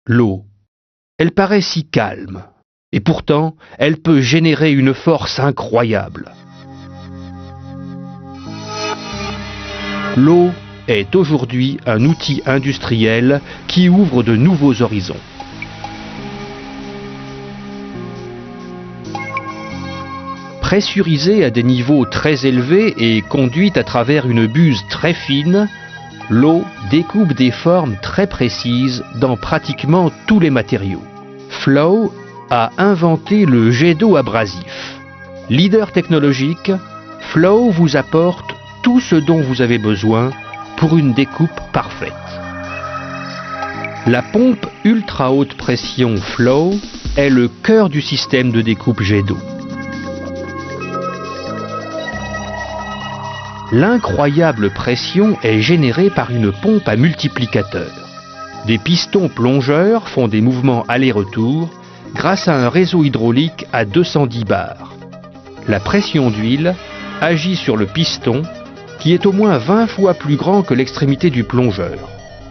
L'eau. Elle paraît si calme, et pourtant, elle peut générer une force incroyable. L'eau est aujourd'hui un outil industriel qui ouvre de nouveaux horizons. Pressurisée à des niveaux très élevés et conduite à travers une buse très fine, l'eau découpe des formes très précises dans pratiquement tous les matériaux. Flow a inventé le jet d'eau abrasif. Leader technologique, Flow vous apporte tout ce dont vous avez besoin pour une découpe parfaite. La pompe ultra haute pression Flow est le cœur du système de découpe jet d'eau. L'incroyable pression est générée par une pompe à multiplicateur. Des pistons plongeurs font des mouvements aller-retour grâce à un réseau hydraulique à 210 bars. La pression d'huile agit sur le piston qui est au moins 20 fois plus grand que l'extrémité du plongeur.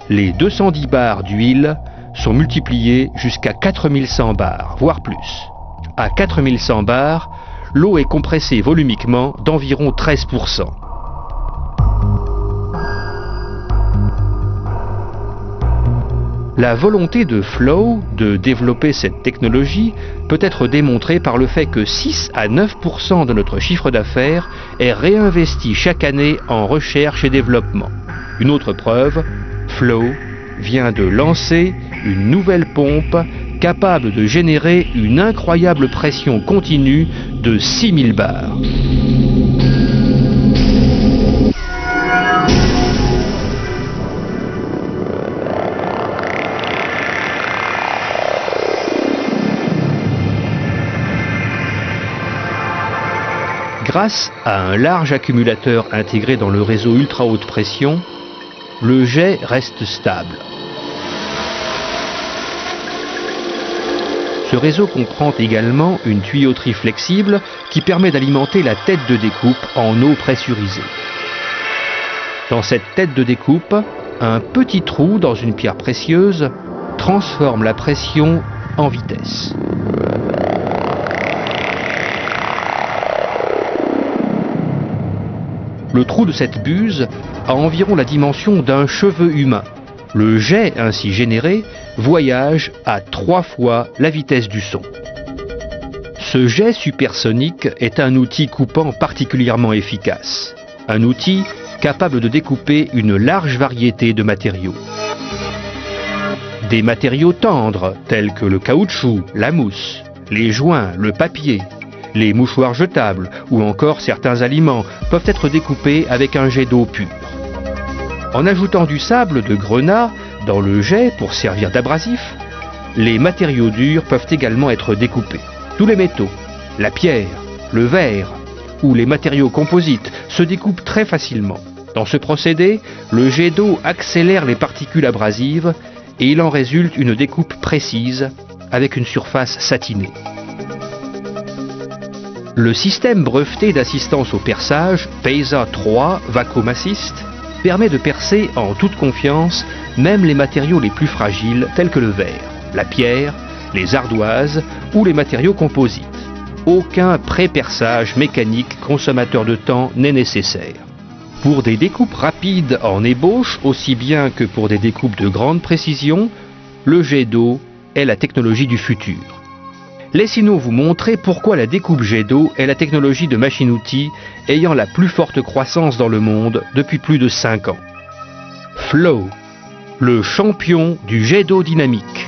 Les 210 bars d'huile sont multipliés jusqu'à 4100 bars, voire plus. À 4100 bars, l'eau est compressée volumiquement d'environ 13%. La volonté de Flow de développer cette technologie peut être démontrée par le fait que 6 à 9% de notre chiffre d'affaires est réinvesti chaque année en recherche et développement. Une autre preuve, Flow vient de lancer une nouvelle pompe capable de générer une incroyable pression continue de 6000 bars. Grâce à un large accumulateur intégré dans le réseau ultra haute pression, le jet reste stable. Ce réseau comprend également une tuyauterie flexible qui permet d'alimenter la tête de découpe en eau pressurisée. Dans cette tête de découpe, un petit trou dans une pierre précieuse transforme la pression en vitesse. Le trou de cette buse a environ la dimension d'un cheveu humain. Le jet ainsi généré voyage à 3 fois la vitesse du son. Ce jet supersonique est un outil coupant particulièrement efficace. Un outil capable de découper une large variété de matériaux. Des matériaux tendres tels que le caoutchouc, la mousse, les joints, le papier, les mouchoirs jetables ou encore certains aliments peuvent être découpés avec un jet d'eau pure. En ajoutant du sable de grenat dans le jet pour servir d'abrasif, les matériaux durs peuvent également être découpés. Tous les métaux, la pierre, le verre ou les matériaux composites se découpent très facilement. Dans ce procédé, le jet d'eau accélère les particules abrasives et il en résulte une découpe précise avec une surface satinée. Le système breveté d'assistance au perçage, PESA 3 Vacuum Assist, permet de percer en toute confiance même les matériaux les plus fragiles tels que le verre, la pierre, les ardoises ou les matériaux composites. Aucun pré-perçage mécanique consommateur de temps n'est nécessaire. Pour des découpes rapides en ébauche, aussi bien que pour des découpes de grande précision, le jet d'eau est la technologie du futur. Laissez-nous vous montrer pourquoi la découpe jet d'eau est la technologie de machine-outil ayant la plus forte croissance dans le monde depuis plus de 5 ans. Flow, le champion du jet d'eau dynamique.